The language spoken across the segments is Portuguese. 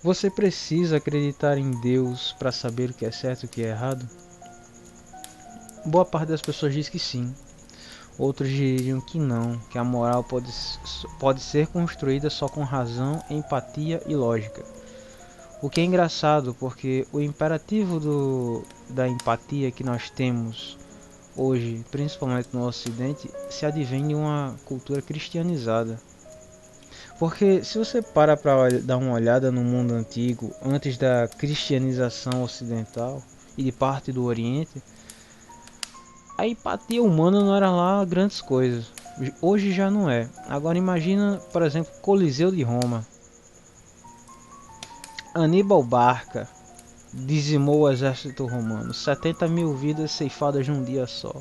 Você precisa acreditar em Deus para saber o que é certo e o que é errado? Boa parte das pessoas diz que sim. Outros diriam que não, que a moral pode ser construída só com razão, empatia e lógica. O que é engraçado, porque o imperativo da empatia que nós temos hoje, principalmente no Ocidente, se advém de uma cultura cristianizada. Porque se você para dar uma olhada no mundo antigo, antes da cristianização ocidental e de parte do Oriente, a empatia humana não era lá grandes coisas. Hoje já não é. Agora imagina, por exemplo, Coliseu de Roma. Aníbal Barca dizimou o exército romano, 70 mil vidas ceifadas num dia só.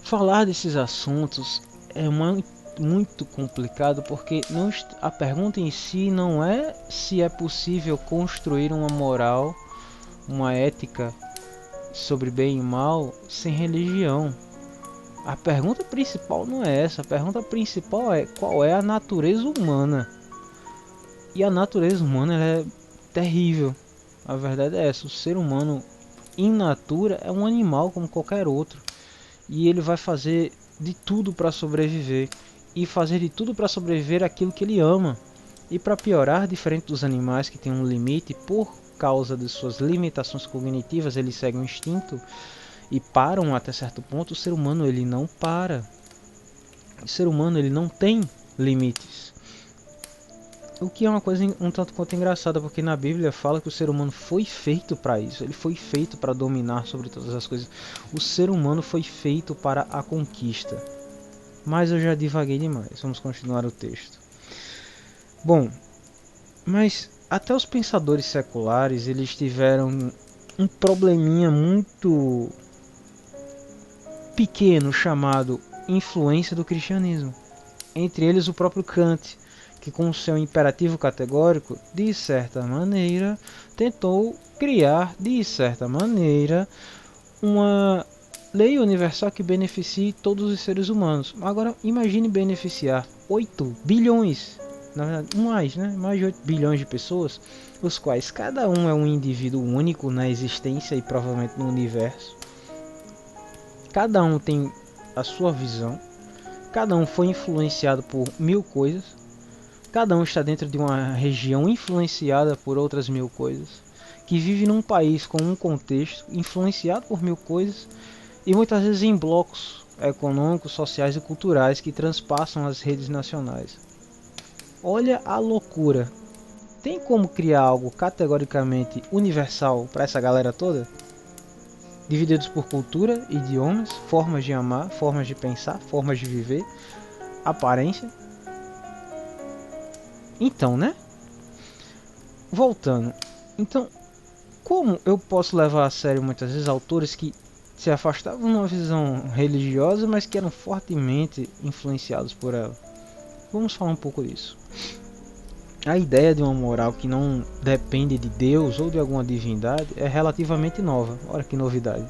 Falar desses assuntos é muito complicado porque não, a pergunta em si não é se é possível construir uma moral, uma ética sobre bem e mal sem religião. A pergunta principal não é essa, a pergunta principal é qual é a natureza humana. E a natureza humana ela é terrível. A verdade é essa, o ser humano in natura é um animal como qualquer outro. E ele vai fazer de tudo para sobreviver. E fazer de tudo para sobreviver aquilo que ele ama. E para piorar, diferente dos animais que têm um limite, por causa de suas limitações cognitivas, eles seguem o instinto e param até certo ponto. O ser humano ele não para. O ser humano ele não tem limites. O que é uma coisa um tanto quanto engraçada, porque na Bíblia fala que o ser humano foi feito para isso. Ele foi feito para dominar sobre todas as coisas. O ser humano foi feito para a conquista. Mas eu já divaguei demais. Vamos continuar o texto. Bom, mas até os pensadores seculares eles tiveram um probleminha muito pequeno chamado influência do cristianismo. Entre eles o próprio Kant, que com seu imperativo categórico, de certa maneira, tentou criar, de certa maneira, uma lei universal que beneficie todos os seres humanos. Agora, imagine beneficiar 8 bilhões, na verdade, mais de 8 bilhões de pessoas, os quais cada um é um indivíduo único na existência e provavelmente no universo. Cada um tem a sua visão, cada um foi influenciado por mil coisas, cada um está dentro de uma região influenciada por outras mil coisas, que vive num país com um contexto influenciado por mil coisas e muitas vezes em blocos econômicos, sociais e culturais que transpassam as redes nacionais. Olha a loucura. Tem como criar algo categoricamente universal para essa galera toda? Divididos por cultura, idiomas, formas de amar, formas de pensar, formas de viver, aparência. Então, né? Voltando. Então, como eu posso levar a sério muitas vezes autores que se afastavam de uma visão religiosa, mas que eram fortemente influenciados por ela? Vamos falar um pouco disso. A ideia de uma moral que não depende de Deus ou de alguma divindade é relativamente nova. Olha que novidade.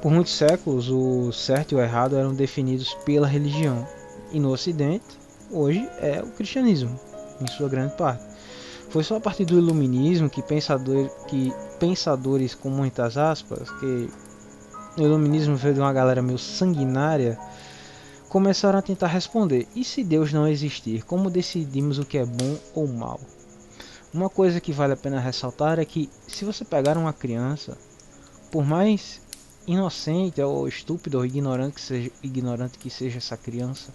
Por muitos séculos, o certo e o errado eram definidos pela religião. E no Ocidente, hoje é o cristianismo, em sua grande parte. Foi só a partir do iluminismo que pensadores com muitas aspas, que o iluminismo veio de uma galera meio sanguinária, começaram a tentar responder: e se Deus não existir, como decidimos o que é bom ou mal? Uma coisa que vale a pena ressaltar é que se você pegar uma criança, por mais inocente ou estúpido ou ignorante que seja essa criança,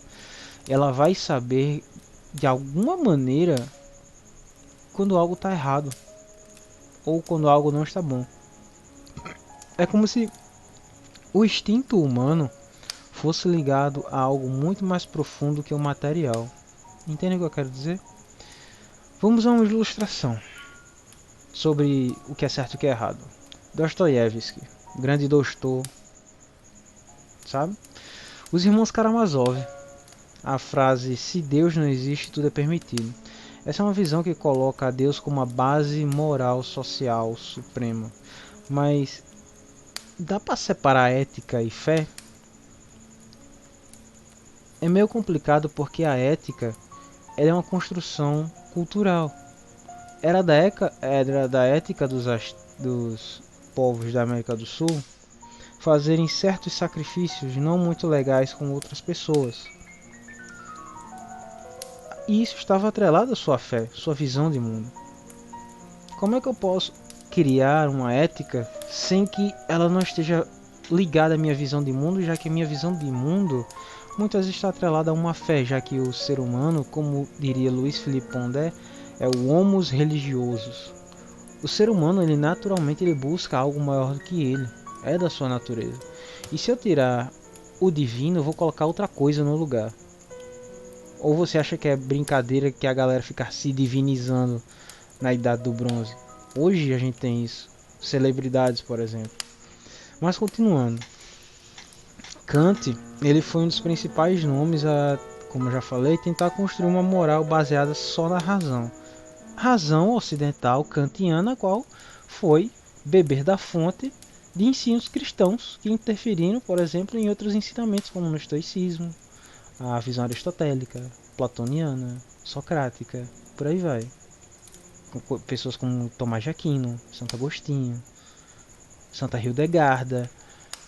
ela vai saber de alguma maneira quando algo está errado ou quando algo não está bom. É como se o instinto humano fosse ligado a algo muito mais profundo que o material. Entende o que eu quero dizer? Vamos a uma ilustração sobre o que é certo e o que é errado. Dostoiévski, grande Dostô, sabe? Os irmãos Karamazov, a frase "se Deus não existe, tudo é permitido". Essa é uma visão que coloca a Deus como a base moral social suprema. Mas dá para separar ética e fé? É meio complicado porque a ética ela é uma construção cultural. era da ética dos povos da América do Sul fazerem certos sacrifícios não muito legais com outras pessoas. E isso estava atrelado à sua fé, sua visão de mundo. Como é que eu posso criar uma ética sem que ela não esteja ligada à minha visão de mundo, já que a minha visão de mundo muitas vezes está atrelada a uma fé, já que o ser humano, como diria Luiz Felipe Pondé, é o homus religiosus. O ser humano, ele naturalmente ele busca algo maior do que ele, é da sua natureza. E se eu tirar o divino, eu vou colocar outra coisa no lugar. Ou você acha que é brincadeira que a galera ficar se divinizando na idade do bronze? Hoje a gente tem isso. Celebridades, por exemplo. Mas continuando. Kant, ele foi um dos principais nomes a, como eu já falei, tentar construir uma moral baseada só na razão. Razão ocidental kantiana, a qual foi beber da fonte de ensinos cristãos que interferiram, por exemplo, em outros ensinamentos, como no estoicismo, a visão aristotélica, platoniana, socrática, por aí vai. Com pessoas como Tomás de Aquino, Santo Agostinho, Santa Hildegarda,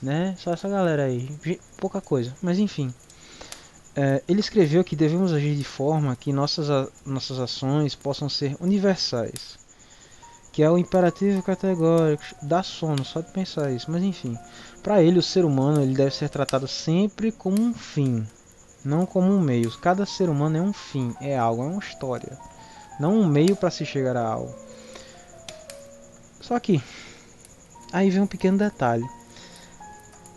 né? Só essa galera aí, pouca coisa, mas enfim. Ele escreveu que devemos agir de forma que nossas ações possam ser universais, que é o imperativo categórico, dá sono só de pensar isso, mas enfim. Para ele, o ser humano ele deve ser tratado sempre como um fim, não como um meio. Cada ser humano é um fim, é algo, é uma história, não um meio para se chegar a algo. Só que, aí vem um pequeno detalhe.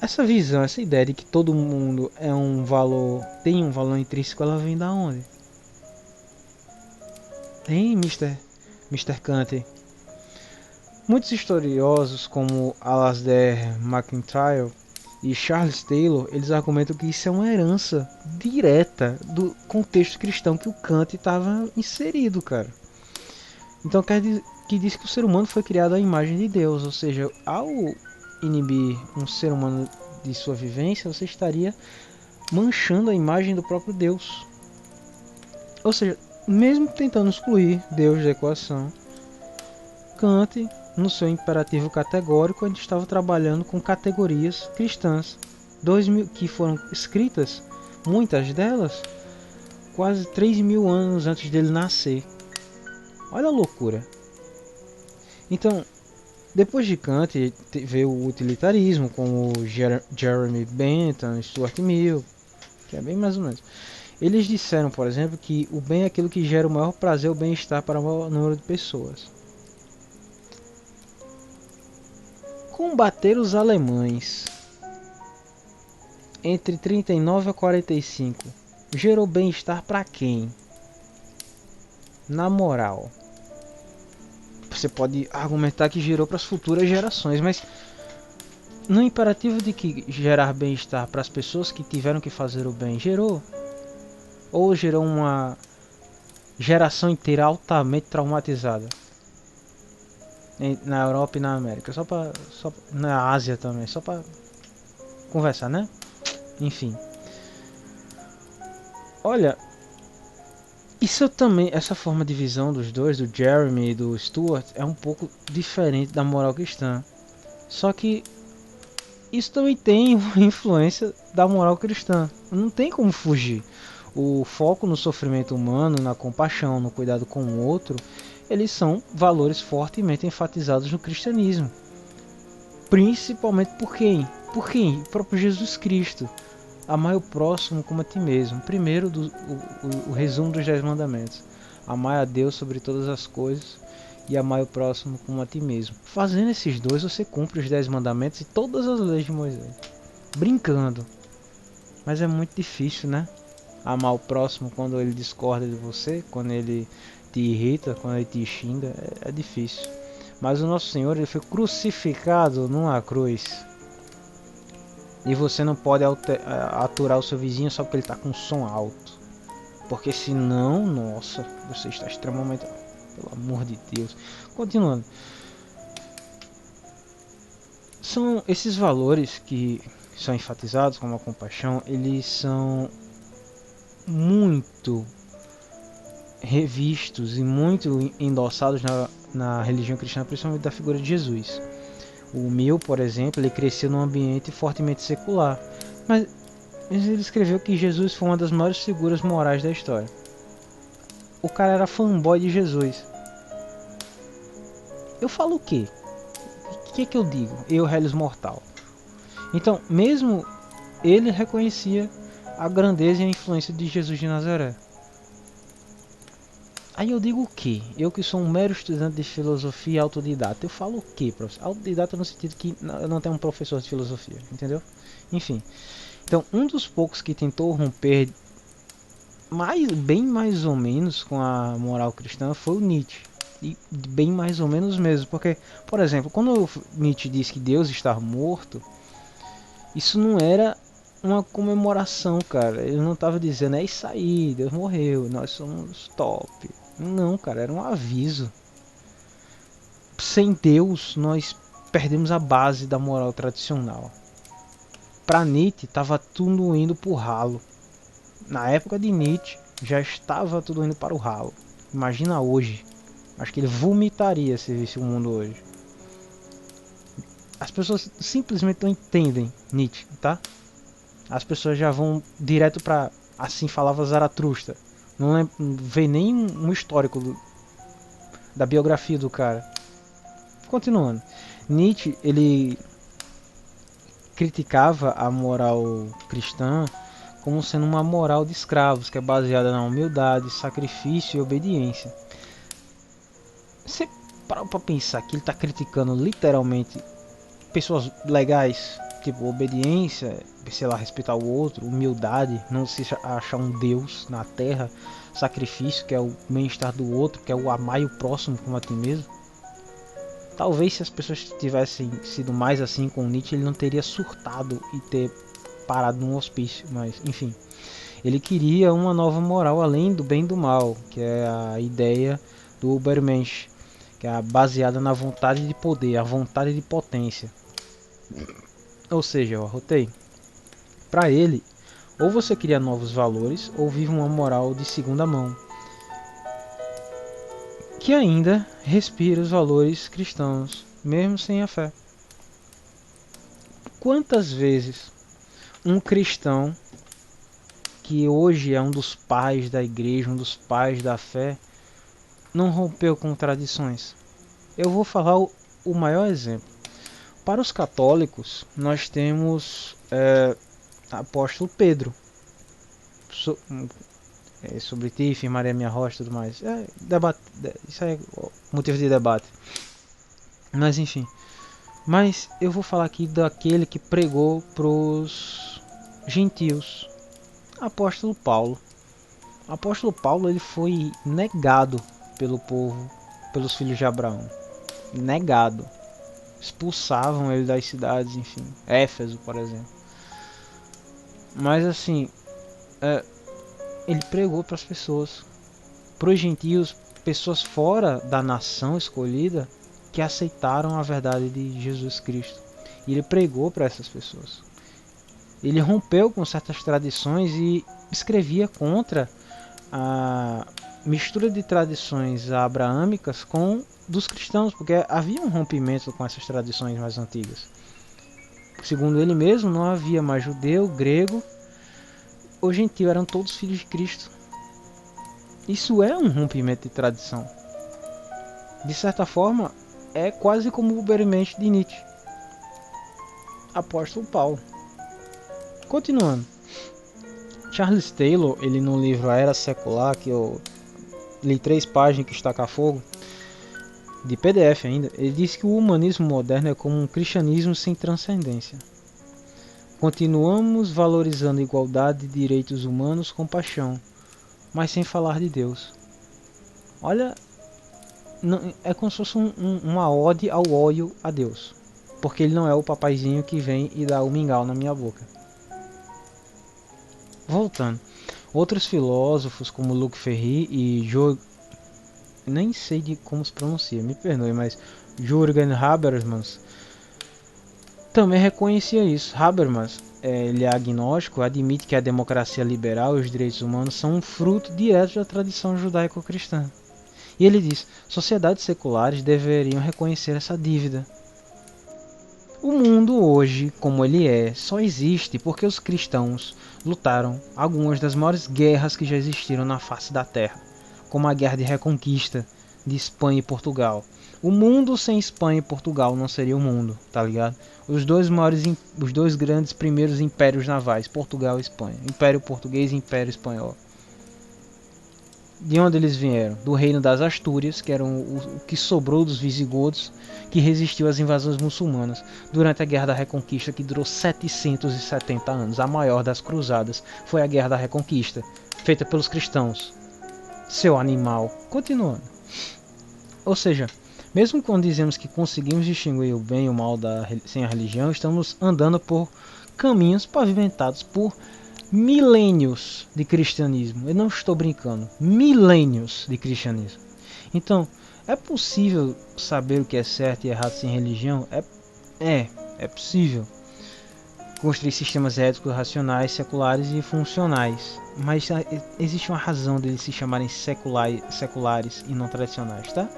Essa visão, essa ideia de que todo mundo é um valor, tem um valor intrínseco, ela vem da onde? Hein, Mr. Kant? Muitos estudiosos como Alasdair MacIntyre e Charles Taylor, eles argumentam que isso é uma herança direta do contexto cristão que o Kant estava inserido, cara. Então que diz que o ser humano foi criado à imagem de Deus, ou seja, ao inibir um ser humano de sua vivência, você estaria manchando a imagem do próprio Deus. Ou seja, mesmo tentando excluir Deus da equação, Kant, no seu imperativo categórico, a gente estava trabalhando com categorias cristãs, 2000, que foram escritas, muitas delas, quase 3.000 anos antes dele nascer. Olha a loucura. Então, depois de Kant, veio o utilitarismo, com o Jeremy Bentham, Stuart Mill, que é bem mais ou menos. Eles disseram, por exemplo, que o bem é aquilo que gera o maior prazer, o bem-estar para o maior número de pessoas. Combater os alemães entre 39 a 45 gerou bem-estar para quem? Na moral, você pode argumentar que gerou para as futuras gerações, mas no imperativo de que gerar bem-estar para as pessoas que tiveram que fazer o bem, gerou? Ou gerou uma geração inteira altamente traumatizada? Na Europa e na América, só na Ásia também, só para conversar, né? Enfim. Olha, isso também, essa forma de visão dos dois, do Jeremy e do Stuart, é um pouco diferente da moral cristã. Só que isso também tem uma influência da moral cristã. Não tem como fugir. O foco no sofrimento humano, na compaixão, no cuidado com o outro, eles são valores fortemente enfatizados no cristianismo. Principalmente por quem? Por quem? O próprio Jesus Cristo. Amai o próximo como a ti mesmo. Primeiro, o resumo dos 10 mandamentos. Amai a Deus sobre todas as coisas e amai o próximo como a ti mesmo. Fazendo esses dois, você cumpre os 10 mandamentos e todas as leis de Moisés. Brincando. Mas é muito difícil, né? Amar o próximo quando ele discorda de você, quando ele te irrita, quando ele te xinga. É difícil. Mas o nosso Senhor, ele foi crucificado numa cruz. E você não pode aturar o seu vizinho só porque ele está com som alto. Porque senão, nossa, você está extremamente... Pelo amor de Deus. Continuando. São esses valores que são enfatizados, como a compaixão, eles são muito revistos e muito endossados na religião cristã, principalmente da figura de Jesus. O Mill, por exemplo, ele cresceu num ambiente fortemente secular, mas ele escreveu que Jesus foi uma das maiores figuras morais da história. O cara era fanboy de Jesus. Eu falo o quê? O que é que eu digo? Eu, Hellis Mortal. Então, mesmo ele reconhecia a grandeza e a influência de Jesus de Nazaré. Aí eu digo o quê? Eu que sou um mero estudante de filosofia autodidata, eu falo o quê, professor? Autodidata no sentido que eu não tenho um professor de filosofia, entendeu? Enfim. Então, um dos poucos que tentou romper bem mais ou menos com a moral cristã foi o Nietzsche. E bem mais ou menos mesmo, porque, por exemplo, quando Nietzsche diz que Deus está morto, isso não era uma comemoração, cara. Ele não estava dizendo, é isso aí, Deus morreu, nós somos top. Não, cara, era um aviso. Sem Deus, nós perdemos a base da moral tradicional. Para Nietzsche, estava tudo indo pro ralo. Na época de Nietzsche, já estava tudo indo para o ralo. Imagina hoje. Acho que ele vomitaria se visse o mundo hoje. As pessoas simplesmente não entendem Nietzsche, tá? As pessoas já vão direto para assim falava Zaratustra. Não vê nem um histórico da biografia do cara. Continuando, Nietzsche ele criticava a moral cristã como sendo uma moral de escravos, que é baseada na humildade, sacrifício e obediência. Você para pensar que ele está criticando literalmente pessoas legais, tipo obediência, sei lá, respeitar o outro, humildade, não se achar um Deus na terra, sacrifício, que é o bem-estar do outro, que é o amar o próximo como a ti mesmo. Talvez se as pessoas tivessem sido mais assim com Nietzsche, ele não teria surtado e ter parado num hospício, mas enfim. Ele queria uma nova moral além do bem e do mal, que é a ideia do Übermensch, que é baseada na vontade de poder, a vontade de potência. Ou seja, eu arrotei. Para ele, ou você cria novos valores, ou vive uma moral de segunda mão, que ainda respira os valores cristãos, mesmo sem a fé. Quantas vezes um cristão, que hoje é um dos pais da igreja, um dos pais da fé, não rompeu com tradições? Eu vou falar o maior exemplo. Para os católicos, nós temos apóstolo Pedro. Sobre ti, firmaria minha rocha e tudo mais. Isso é motivo de debate. Mas enfim. Mas eu vou falar aqui daquele que pregou pros gentios. Apóstolo Paulo. Apóstolo Paulo ele foi negado pelo povo, pelos filhos de Abraão. Negado. Expulsavam ele das cidades, enfim. Éfeso, por exemplo. Mas assim, ele pregou para as pessoas, para os gentios, pessoas fora da nação escolhida, que aceitaram a verdade de Jesus Cristo. E ele pregou para essas pessoas. Ele rompeu com certas tradições e escrevia contra a mistura de tradições abraâmicas com dos cristãos, porque havia um rompimento com essas tradições mais antigas. Segundo ele mesmo, não havia mais judeu, grego ou gentio, eram todos filhos de Cristo. Isso é um rompimento de tradição. De certa forma, é quase como o Übermensch de Nietzsche. Apóstolo Paulo. Continuando. Charles Taylor, ele no livro A Era Secular, que eu li 3 páginas que estaca fogo, de PDF ainda, ele diz que o humanismo moderno é como um cristianismo sem transcendência. Continuamos valorizando igualdade e direitos humanos com paixão, mas sem falar de Deus. Olha, não, é como se fosse uma ode ao óleo a Deus, porque ele não é o papaizinho que vem e dá o mingau na minha boca. Voltando, outros filósofos como Luc Ferry e nem sei de como se pronuncia, me perdoe, mas Jürgen Habermas também reconhecia isso. Habermas ele é agnóstico, admite que a democracia liberal e os direitos humanos são um fruto direto da tradição judaico-cristã. E ele diz: sociedades seculares deveriam reconhecer essa dívida. O mundo hoje, como ele é, só existe porque os cristãos lutaram algumas das maiores guerras que já existiram na face da Terra, como a Guerra de Reconquista de Espanha e Portugal. O mundo sem Espanha e Portugal não seria o mundo, tá ligado? Os dois grandes primeiros impérios navais, Portugal e Espanha, Império Português e Império Espanhol. De onde eles vieram? Do reino das Astúrias, que era o que sobrou dos visigodos, que resistiu às invasões muçulmanas durante a Guerra da Reconquista, que durou 770 anos. A maior das cruzadas foi a Guerra da Reconquista, feita pelos cristãos. Seu animal. Continuando. Ou seja, mesmo quando dizemos que conseguimos distinguir o bem e o mal sem a religião, estamos andando por caminhos pavimentados por milênios de cristianismo. Eu não estou brincando. Milênios de cristianismo. Então, é possível saber o que é certo e errado sem religião? É possível. Construir sistemas éticos, racionais, seculares e funcionais. Mas existe uma razão deles se chamarem seculares e não tradicionais, tá?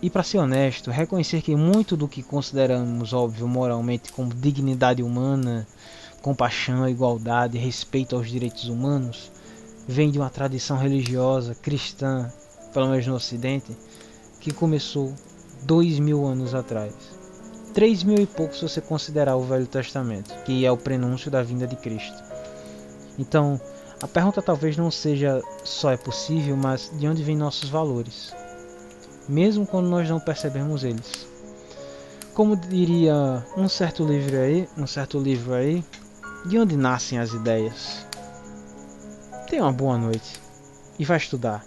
E para ser honesto, reconhecer que muito do que consideramos óbvio moralmente como dignidade humana, compaixão, igualdade, respeito aos direitos humanos, vem de uma tradição religiosa cristã, pelo menos no Ocidente, que começou 2000 anos atrás. 3000 e pouco se você considerar o Velho Testamento, que é o prenúncio da vinda de Cristo. Então, a pergunta talvez não seja só é possível, mas de onde vêm nossos valores, mesmo quando nós não percebemos eles. Como diria um certo livro aí, de onde nascem as ideias? Tenha uma boa noite e vá estudar.